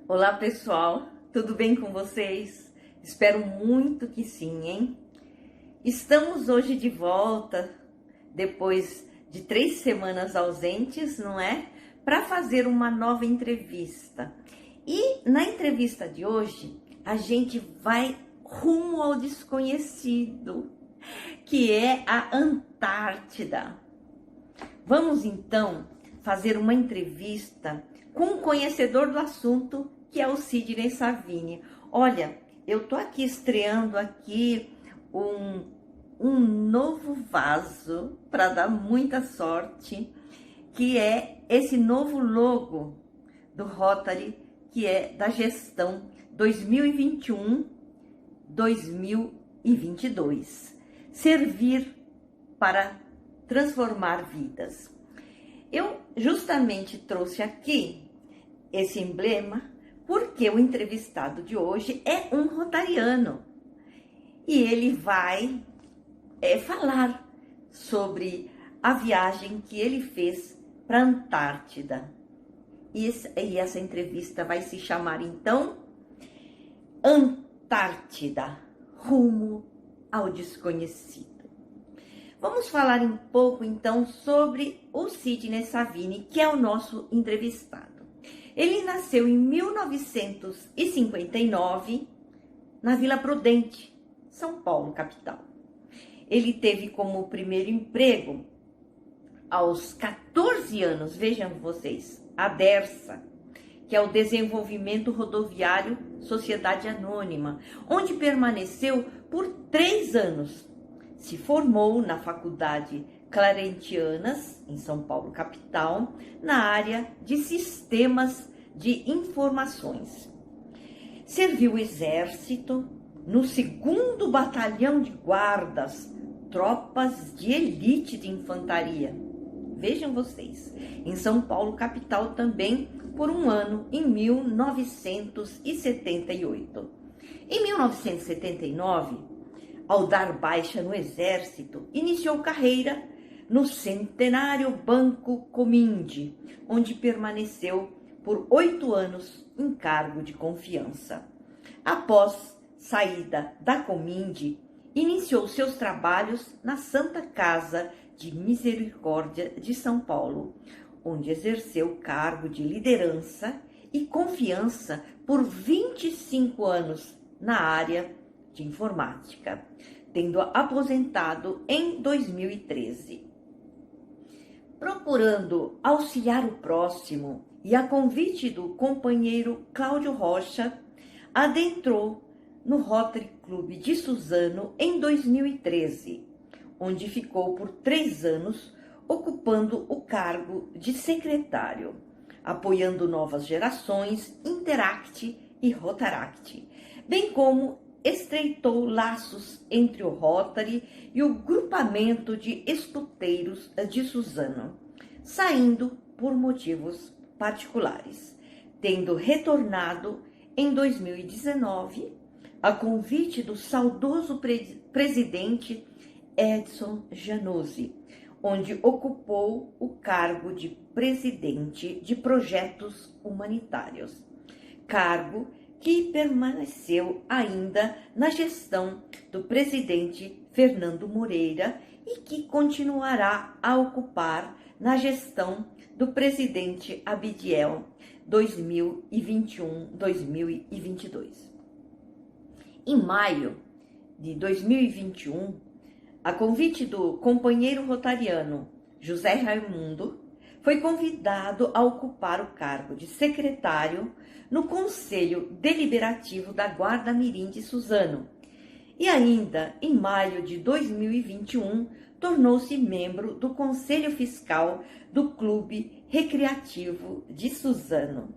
Olá pessoal, tudo bem com vocês? Espero muito que sim, hein? Estamos hoje de volta, depois de 3 semanas ausentes, não é? Para fazer uma nova entrevista. E na entrevista de hoje, a gente vai rumo ao desconhecido, que é a Antártida. Vamos então fazer uma entrevista com um conhecedor do assunto, que é o Sidney Savini. Olha, eu tô aqui estreando um novo vaso para dar muita sorte, que é esse novo logo do Rotary, que é da gestão 2021-2022. Servir para transformar vidas. Eu justamente trouxe aqui esse emblema porque o entrevistado de hoje é um rotariano e ele vai falar sobre a viagem que ele fez para a Antártida. E essa entrevista vai se chamar então Antártida, rumo ao desconhecido. Vamos falar um pouco então sobre o Sidney Savini, que é o nosso entrevistado. Ele nasceu em 1959 na Vila Prudente, São Paulo, capital. Ele teve como primeiro emprego aos 14 anos, vejam vocês, a DERSA, que é o Desenvolvimento Rodoviário Sociedade Anônima, onde permaneceu por 3 anos. Se formou na Faculdade Clarentianas, em São Paulo, capital, na área de Sistemas de Informações. Serviu o Exército no 2º Batalhão de Guardas, tropas de elite de infantaria. Vejam vocês, em São Paulo, capital também, por um ano, em 1978. Em 1979, ao dar baixa no Exército, iniciou carreira no Centenário Banco Comindi, onde permaneceu por 8 anos em cargo de confiança. Após saída da Comindi, iniciou seus trabalhos na Santa Casa de Misericórdia de São Paulo, onde exerceu o cargo de liderança e confiança por 25 anos na área de informática, tendo aposentado em 2013. Procurando auxiliar o próximo e a convite do companheiro Cláudio Rocha, adentrou no Rotary Clube de Suzano em 2013, onde ficou por 3 anos ocupando o cargo de secretário, apoiando novas gerações, Interact e Rotaract, bem como estreitou laços entre o Rotary e o grupamento de escuteiros de Suzano, saindo por motivos particulares, tendo retornado em 2019 a convite do saudoso presidente Edson Januzzi, onde ocupou o cargo de presidente de projetos humanitários, cargo que permaneceu ainda na gestão do presidente Fernando Moreira e que continuará a ocupar na gestão do presidente Abdiel 2021-2022. Em maio de 2021, a convite do companheiro rotariano José Raimundo, foi convidado a ocupar o cargo de secretário no Conselho Deliberativo da Guarda Mirim de Suzano. E ainda, em maio de 2021, tornou-se membro do Conselho Fiscal do Clube Recreativo de Suzano.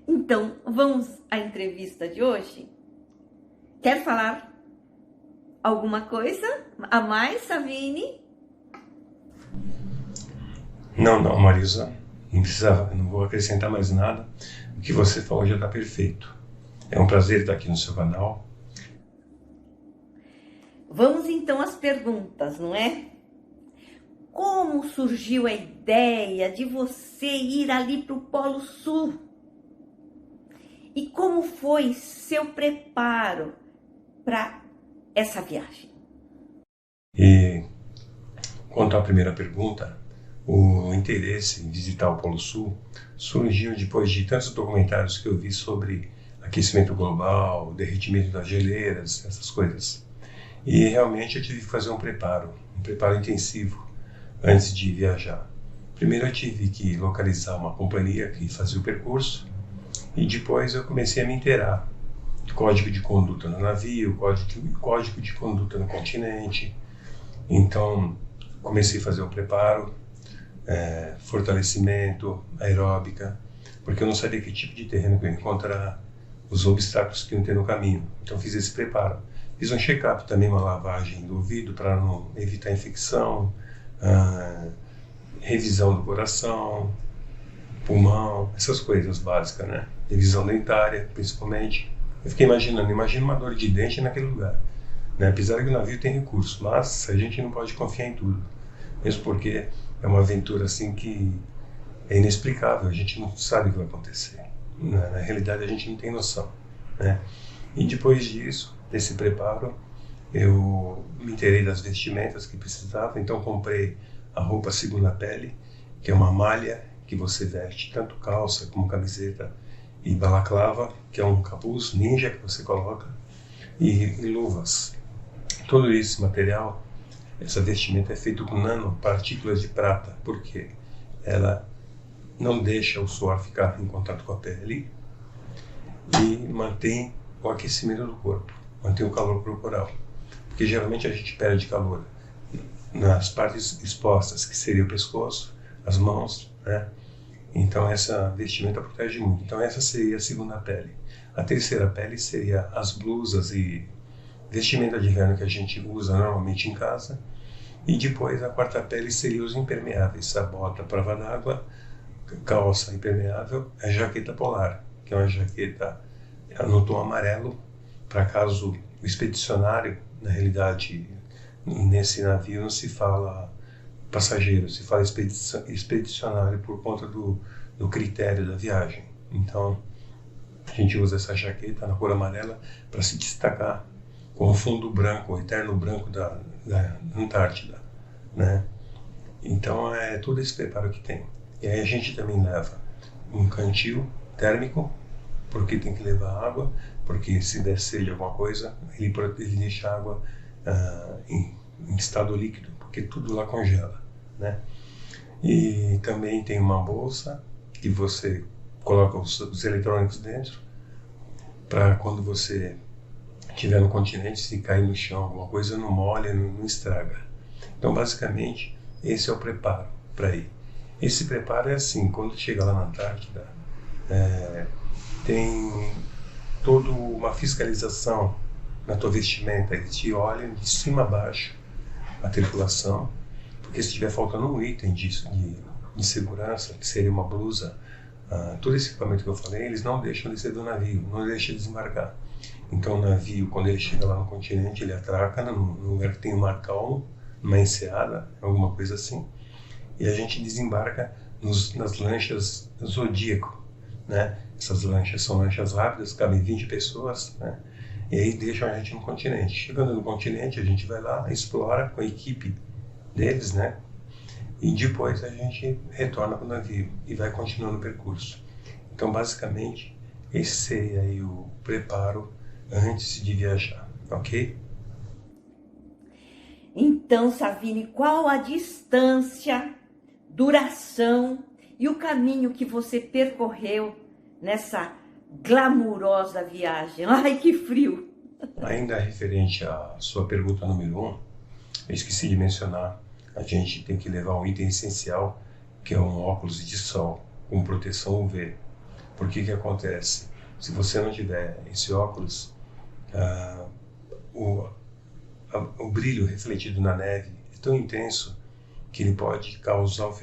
Então, vamos à entrevista de hoje? Quer falar alguma coisa a mais, Savini? Não, Marisa, não vou acrescentar mais nada. O que você falou já está perfeito. É um prazer estar aqui no seu canal. Vamos então às perguntas, não é? Como surgiu a ideia de você ir ali para o Polo Sul? E como foi seu preparo para essa viagem? E quanto à primeira pergunta, o interesse em visitar o Polo Sul surgiu depois de tantos documentários que eu vi sobre aquecimento global, derretimento das geleiras, essas coisas. E realmente eu tive que fazer um preparo intensivo antes de viajar. Primeiro eu tive que localizar uma companhia que fazia o percurso e depois eu comecei a me inteirar do código de conduta no navio, código de conduta no continente. Então comecei a fazer um preparo, fortalecimento, aeróbica, porque eu não sabia que tipo de terreno que eu ia encontrar, os obstáculos que iam ter no caminho. Então fiz esse preparo. Fiz um check-up também, uma lavagem do ouvido para não evitar infecção, revisão do coração, pulmão, essas coisas básicas, né? Revisão dentária, principalmente. Eu fiquei imagina uma dor de dente naquele lugar, né? Apesar que o navio tem recurso, mas a gente não pode confiar em tudo, mesmo porque é uma aventura assim que é inexplicável, a gente não sabe o que vai acontecer. Na realidade, a gente não tem noção, né? E depois disso, desse preparo, eu me inteirei das vestimentas que precisava, então comprei a roupa segunda pele, que é uma malha que você veste tanto calça como camiseta, e balaclava, que é um capuz ninja que você coloca, e luvas. Todo esse material, essa vestimenta é feito com nanopartículas de prata, porque ela não deixa o suor ficar em contato com a pele e mantém o aquecimento do corpo, mantém o calor corporal. Porque geralmente a gente perde calor nas partes expostas, que seria o pescoço, as mãos, né? Então essa vestimenta protege muito. Então essa seria a segunda pele. A terceira pele seria as blusas e vestimenta de inverno que a gente usa normalmente em casa. E depois a quarta pele seria os impermeáveis, a bota à prova d'água, calça impermeável, a jaqueta polar, que é uma jaqueta no tom amarelo, para caso o expedicionário, na realidade, nesse navio não se fala passageiro, se fala expedicionário por conta do critério da viagem. Então, a gente usa essa jaqueta na cor amarela para se destacar com o fundo branco, o eterno branco da Antártida, né? Então, é todo esse preparo que tem. E aí a gente também leva um cantil térmico, porque tem que levar água, porque se der sede alguma coisa, ele deixa a água em estado líquido, porque tudo lá congela, né? E também tem uma bolsa que você coloca os eletrônicos dentro, para quando você estiver no continente, se cair no chão alguma coisa, não molha, não estraga. Então, basicamente, esse é o preparo para ir. Esse preparo é assim, quando chega lá na Antártida, tem toda uma fiscalização na tua vestimenta, eles te olham de cima a baixo, a tripulação, porque se estiver faltando um item de segurança, que seria uma blusa, todo esse equipamento que eu falei, eles não deixam descer do navio, não deixam desembarcar. Então o navio, quando ele chega lá no continente, ele atraca num lugar que tem um mar calmo, numa enseada, alguma coisa assim, e a gente desembarca nas lanchas Zodíaco, né? Essas lanchas são lanchas rápidas, cabem 20 pessoas, né? E aí deixam a gente no continente. Chegando no continente, a gente vai lá, explora com a equipe deles, né? E depois a gente retorna para o navio e vai continuando o percurso. Então, basicamente, esse seria aí o preparo antes de viajar, ok? Então, Savini, qual a distância, duração e o caminho que você percorreu nessa glamurosa viagem? Ai, que frio! Ainda referente à sua pergunta número 1, eu esqueci de mencionar, a gente tem que levar um item essencial, que é um óculos de sol com proteção UV. Por que que acontece? Se você não tiver esse óculos, o brilho refletido na neve é tão intenso que ele pode causar um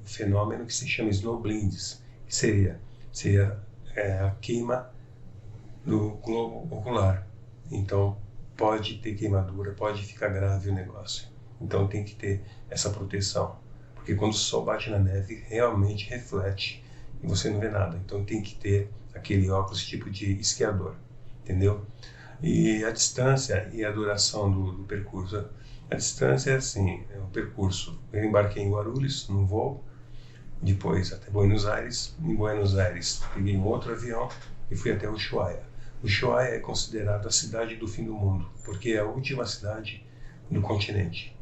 fenômeno que se chama snowblindness, que seria a queima do globo ocular. Então pode ter queimadura, pode ficar grave o negócio. Então tem que ter essa proteção, porque quando o sol bate na neve realmente reflete e você não vê nada. Então tem que ter aquele óculos tipo de esquiador, entendeu? E a distância e a duração do percurso. A distância é assim, é o percurso. Eu embarquei em Guarulhos, num voo, depois até Buenos Aires. Em Buenos Aires peguei um outro avião e fui até Ushuaia. Ushuaia é considerada a cidade do fim do mundo, porque é a última cidade do continente.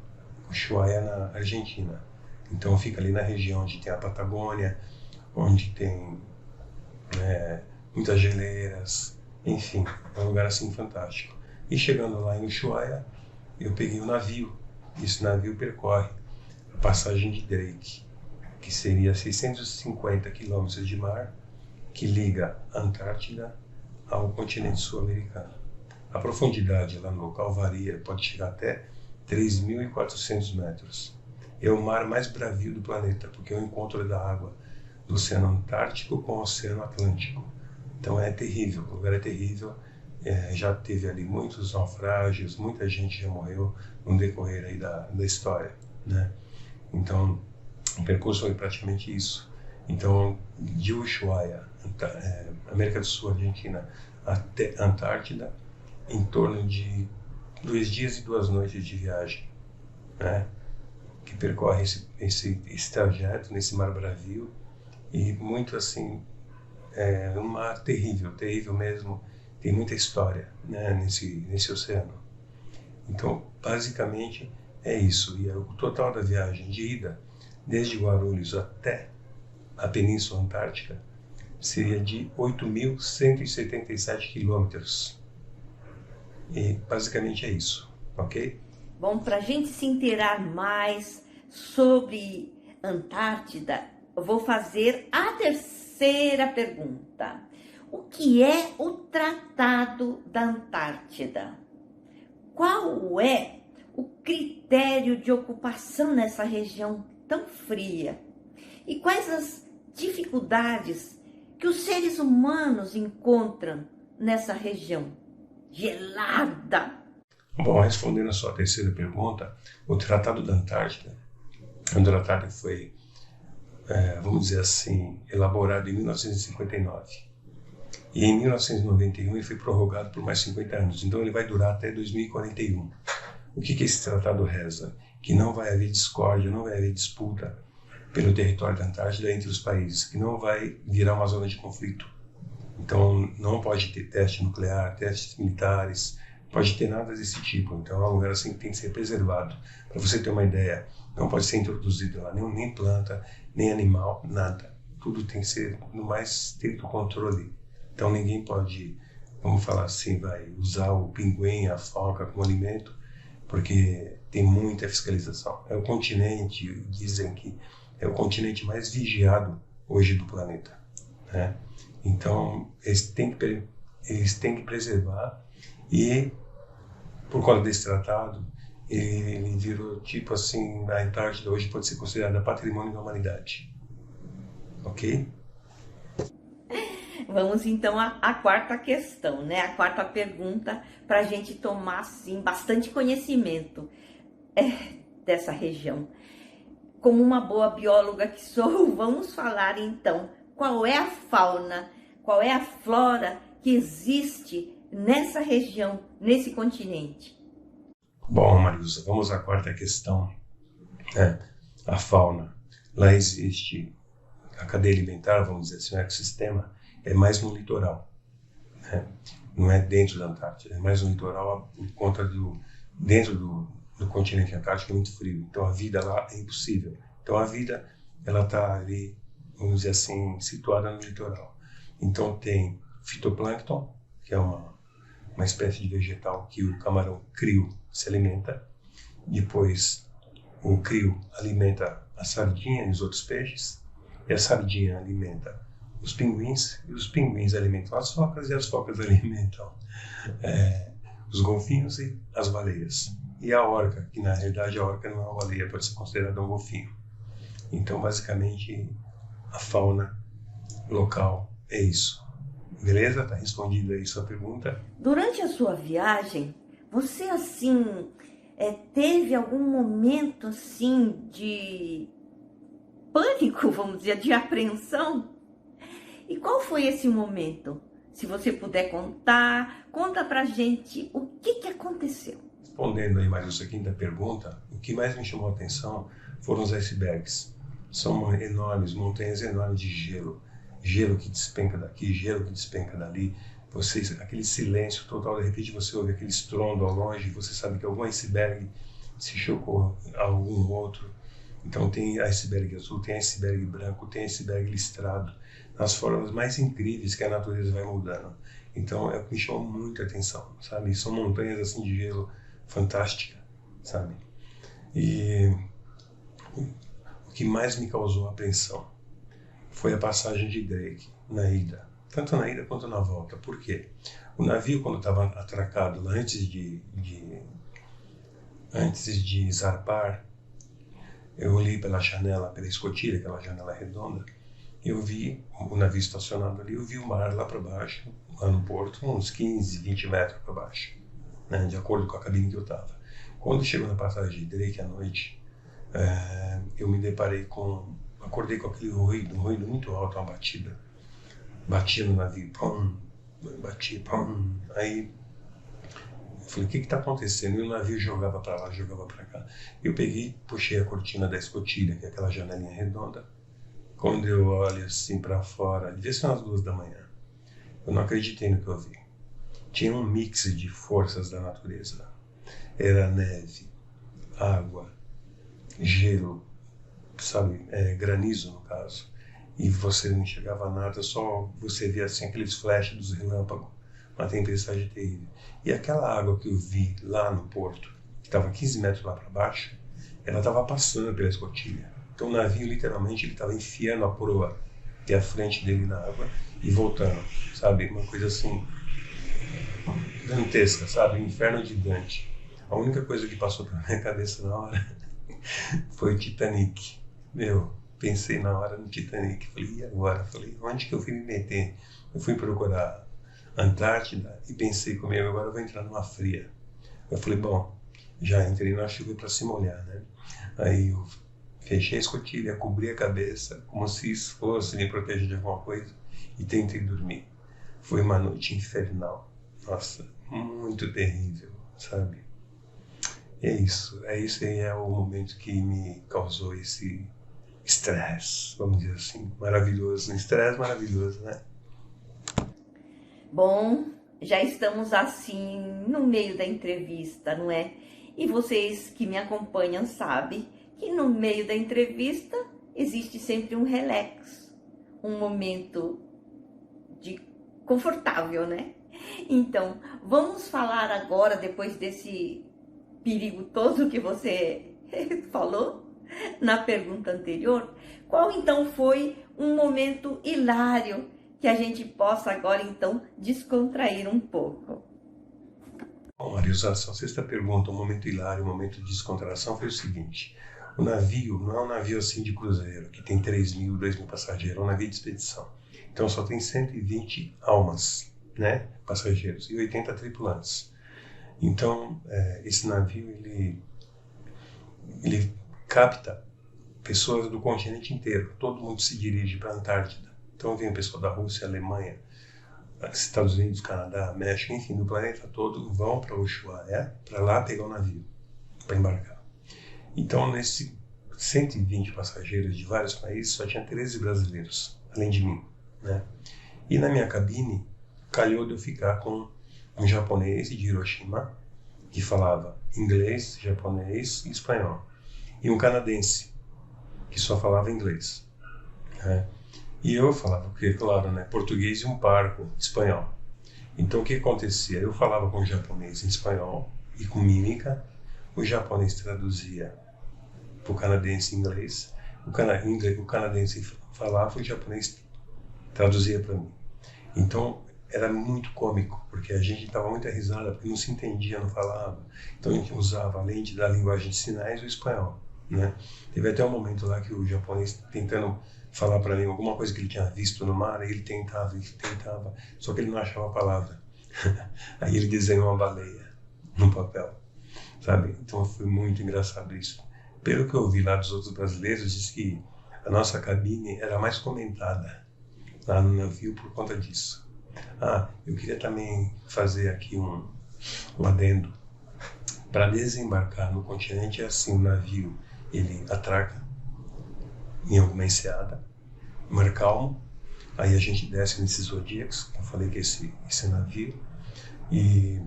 Ushuaia na Argentina. Então fica ali na região onde tem a Patagônia, onde tem muitas geleiras, enfim, é um lugar assim fantástico. E chegando lá em Ushuaia, eu peguei um navio. Esse navio percorre a passagem de Drake, que seria 650 quilômetros de mar, que liga a Antártida ao continente sul-americano. A profundidade lá no local varia, pode chegar até 3.400 metros. É o mar mais bravio do planeta, porque é o encontro da água do Oceano Antártico com o Oceano Atlântico. Então é terrível, o lugar é terrível. Já teve ali muitos naufrágios, muita gente já morreu no decorrer aí da história, né? Então, o percurso foi praticamente isso. Então, de Ushuaia, América do Sul, Argentina, até Antártida, em torno de 2 dias e 2 noites de viagem, né? Que percorre esse trajeto nesse mar bravio, e muito assim, um mar terrível, terrível mesmo. Tem muita história, né, nesse oceano. Então, basicamente, é isso. E o total da viagem de ida, desde Guarulhos até a Península Antártica, seria de 8.177 quilômetros. E basicamente é isso, ok? Bom, para a gente se inteirar mais sobre Antártida, eu vou fazer a terceira pergunta. O que é o Tratado da Antártida? Qual é o critério de ocupação nessa região tão fria? E quais as dificuldades que os seres humanos encontram nessa região gelada? Bom, respondendo a sua terceira pergunta, o Tratado da Antártida é um tratado que foi, vamos dizer assim, elaborado em 1959. E em 1991 ele foi prorrogado por mais 50 anos, então ele vai durar até 2041. O que esse tratado reza? Que não vai haver discórdia, não vai haver disputa pelo território da Antártida entre os países, que não vai virar uma zona de conflito. Então não pode ter teste nuclear, testes militares, pode ter nada desse tipo. Então é um lugar assim que tem que ser preservado. Para você ter uma ideia, não pode ser introduzido lá nem planta, nem animal, nada. Tudo tem que ser no mais estrito controle. Então ninguém pode, vamos falar assim, vai usar o pinguim, a foca como alimento, porque tem muita fiscalização. É o continente, dizem que é o continente mais vigiado hoje do planeta, né? Então eles têm que preservar, e por conta desse tratado, ele virou tipo assim, a Antártida hoje pode ser considerada patrimônio da humanidade, ok? Vamos então à quarta questão, né? A quarta pergunta, para a gente tomar assim, bastante conhecimento dessa região. Como uma boa bióloga que sou, vamos falar então qual é a fauna, qual é a flora que existe nessa região, nesse continente. Bom, Marilza, vamos à quarta questão. A fauna. Lá existe a cadeia alimentar, vamos dizer assim, o ecossistema é mais no litoral, né? Não é dentro da Antártida, é mais no litoral por conta dentro do continente antártico é muito frio, então a vida lá é impossível. Então a vida, ela está ali, vamos dizer assim, situada no litoral. Então tem fitoplâncton, que é uma espécie de vegetal que o camarão crio se alimenta. Depois o crio alimenta a sardinha e os outros peixes, e a sardinha alimenta os pinguins, e os pinguins alimentam as focas, e as focas alimentam os golfinhos e as baleias. E a orca, que na realidade a orca não é uma baleia, pode ser considerada um golfinho. Então, basicamente, a fauna local é isso. Beleza? Tá respondida aí sua pergunta. Durante a sua viagem, você assim teve algum momento assim de pânico, vamos dizer, de apreensão? E qual foi esse momento? Se você puder contar, conta pra gente o que aconteceu. Respondendo aí, Maria, sua quinta pergunta, o que mais me chamou a atenção foram os icebergs. São enormes, montanhas enormes de gelo. Gelo que despenca daqui, gelo que despenca dali. Aquele silêncio total, de repente você ouve aquele estrondo ao longe, você sabe que algum iceberg se chocou a algum outro. Então tem iceberg azul, tem iceberg branco, tem iceberg listrado, nas formas mais incríveis que a natureza vai mudando. Então é o que me chamou muita atenção, sabe? São montanhas assim de gelo fantástica, sabe? E o que mais me causou apreensão foi a passagem de Drake na ida, tanto na ida quanto na volta. Por quê? O navio, quando estava atracado lá antes de zarpar, eu olhei pela janela, pela escotilha, aquela janela redonda, e eu vi o navio estacionado ali, eu vi o mar lá para baixo, lá no porto, uns 15, 20 metros para baixo, né, de acordo com a cabine que eu estava. Quando chegou na passagem de Drake à noite, eu me deparei acordei com aquele ruído, um ruído muito alto, uma batida. Batia no navio, pum, batia, pum. Aí eu falei, o que está acontecendo? E o navio jogava para lá, jogava para cá. Eu peguei, puxei a cortina da escotilha, que é aquela janelinha redonda. Quando eu olho assim para fora, devia ser umas 2 da manhã, eu não acreditei no que eu vi. Tinha um mix de forças da natureza. Era neve, água, gelo, sabe, granizo no caso. E você não enxergava nada, só você via assim aqueles flashes dos relâmpagos, uma tempestade terrível. E aquela água que eu vi lá no porto, que estava 15 metros lá para baixo, ela estava passando pela escotilha. Então o navio literalmente ele estava enfiando a proa que é a frente dele na água e voltando, sabe, uma coisa assim dantesca, sabe, o inferno de Dante. A única coisa que passou pela minha cabeça na hora foi o Titanic. Pensei na hora no Titanic, falei, e agora? Falei, onde que eu fui me meter? Eu fui procurar Antártida e pensei comigo, agora eu vou entrar numa fria. Eu falei, bom, já entrei na chuva para se molhar, né? Aí eu fechei a escotilha, cobri a cabeça, como se isso fosse me proteger de alguma coisa, e tentei dormir. Foi uma noite infernal. Nossa, muito terrível, sabe? É isso aí é o momento que me causou esse estresse, vamos dizer assim, maravilhoso, um estresse maravilhoso, né? Bom, já estamos assim no meio da entrevista, não é? E vocês que me acompanham sabem que no meio da entrevista existe sempre um relax, um momento de confortável, né? Então, vamos falar agora, depois desse perigo todo que você falou na pergunta anterior, qual então foi um momento hilário que a gente possa agora então descontrair um pouco? Bom, Marisa, a sexta pergunta, um momento hilário, um momento de descontração foi o seguinte: o navio não é um navio assim de cruzeiro, que tem 3.000, 2.000 passageiros, é um navio de expedição. Então só tem 120 almas, né, passageiros, e 80 tripulantes. Então, esse navio, ele capta pessoas do continente inteiro. Todo mundo se dirige para a Antártida. Então vem pessoal da Rússia, Alemanha, Estados Unidos, Canadá, México, enfim, do planeta todo, vão para Ushuaia, para lá pegar o navio, para embarcar. Então, nesses 120 passageiros de vários países, só tinha 13 brasileiros, além de mim, né? E na minha cabine, calhou de eu ficar com um japonês de Hiroshima, que falava inglês, japonês e espanhol. E um canadense, que só falava inglês. Né? E eu falava, porque, claro, né, português e um parco espanhol. Então, o que acontecia? Eu falava com o japonês em espanhol e com mímica, o japonês traduzia para o canadense em inglês, o canadense falava e o japonês traduzia para mim. Então, era muito cômico, porque a gente dava muita risada, porque não se entendia, não falava. Então a gente usava, além da linguagem de sinais, o espanhol, né? Teve até um momento lá que o japonês tentando falar para mim alguma coisa que ele tinha visto no mar, ele tentava, só que ele não achava a palavra. Aí ele desenhou uma baleia no papel, sabe? Então foi muito engraçado isso. Pelo que eu vi lá dos outros brasileiros, diz que a nossa cabine era mais comentada lá no navio por conta disso. Eu queria também fazer aqui um adendo. Para desembarcar no continente é assim, o navio ele atraca em alguma enseada, mar calmo, aí a gente desce nesses Zodíacos, eu falei que esse navio, e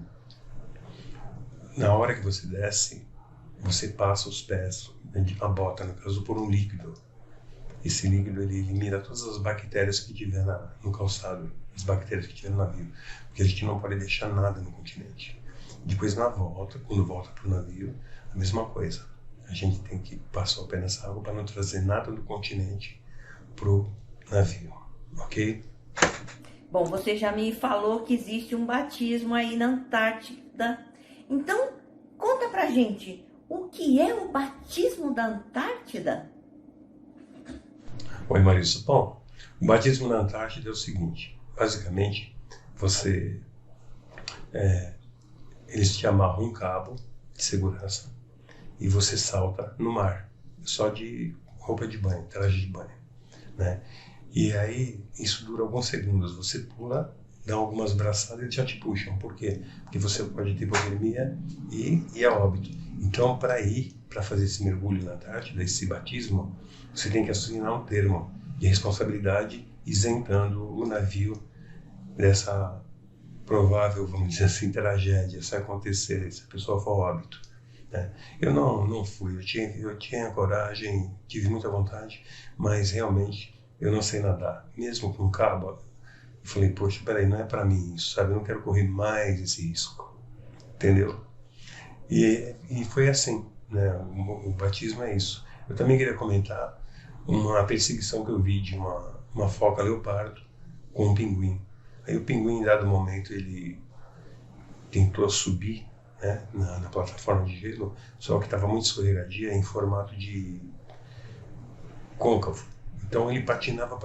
na hora que você desce, você passa os pés, a bota no caso, por um líquido. Esse líquido ele elimina todas as bactérias que tiver no calçado, as bactérias que tiver no navio, porque a gente não pode deixar nada no continente. Depois na volta, quando volta para o navio, a mesma coisa. A gente tem que passar o pé nessa água para não trazer nada do continente pro navio, ok? Bom, você já me falou que existe um batismo aí na Antártida. Então, conta pra gente, o que é o batismo da Antártida? Oi, Marisa. Bom, o batismo na Antártida é o seguinte. Basicamente, eles te amarram um cabo de segurança e você salta no mar, só de roupa de banho, traje de banho, né? E aí, isso dura alguns segundos. Você pula, dá algumas braçadas e já te puxam. Por quê? Porque você pode ter hipotermia e é óbito. Então, para fazer esse mergulho na Antártida, esse batismo, você tem que assinar um termo de responsabilidade isentando o navio dessa provável, vamos dizer assim, tragédia, se acontecer, se a pessoa for ao óbito, né? Eu não fui, eu tinha coragem, tive muita vontade, mas realmente eu não sei nadar. Mesmo com cabo, eu falei, poxa, peraí, não é para mim isso, sabe? Eu não quero correr mais esse risco, entendeu? E foi assim, né? O batismo é isso. Eu também queria comentar uma perseguição que eu vi de uma foca leopardo com um pinguim. Aí o pinguim, em dado momento, ele tentou subir, né, na plataforma de gelo, só que estava muito escorregadia em formato de côncavo. Então ele patinava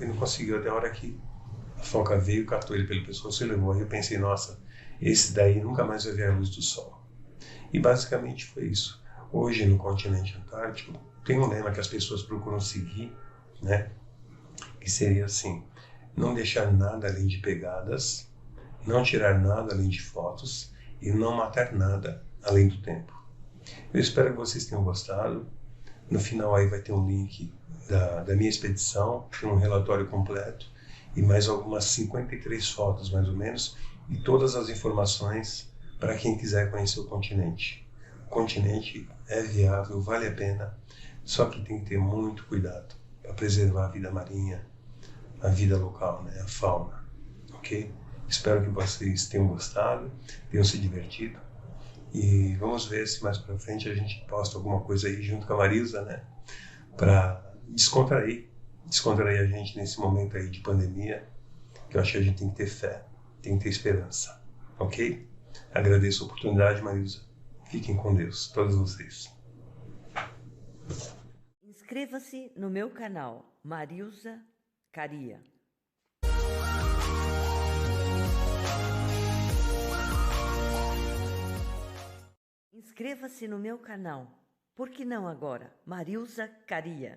e não conseguiu, até a hora que a foca veio, catou ele pelo pescoço e levou. Aí eu pensei, nossa, esse daí nunca mais vai ver a luz do sol. E basicamente foi isso. Hoje no continente antártico tem um lema que as pessoas procuram seguir, né, que seria assim: não deixar nada além de pegadas, não tirar nada além de fotos e não matar nada além do tempo. Eu espero que vocês tenham gostado. No final aí vai ter um link da minha expedição, tem um relatório completo e mais algumas 53 fotos mais ou menos, e todas as informações para quem quiser conhecer o continente. O continente é viável, vale a pena, só que tem que ter muito cuidado para preservar a vida marinha, a vida local, né, a fauna, ok? Espero que vocês tenham gostado, tenham se divertido, e vamos ver se mais para frente a gente posta alguma coisa aí junto com a Marisa, né, para descontrair a gente nesse momento aí de pandemia, que eu acho que a gente tem que ter fé, tem que ter esperança, ok? Agradeço a oportunidade, Marisa. Fiquem com Deus, todos vocês. Inscreva-se no meu canal, Marilza Caria. Inscreva-se no meu canal. Por que não agora? Marilza Caria.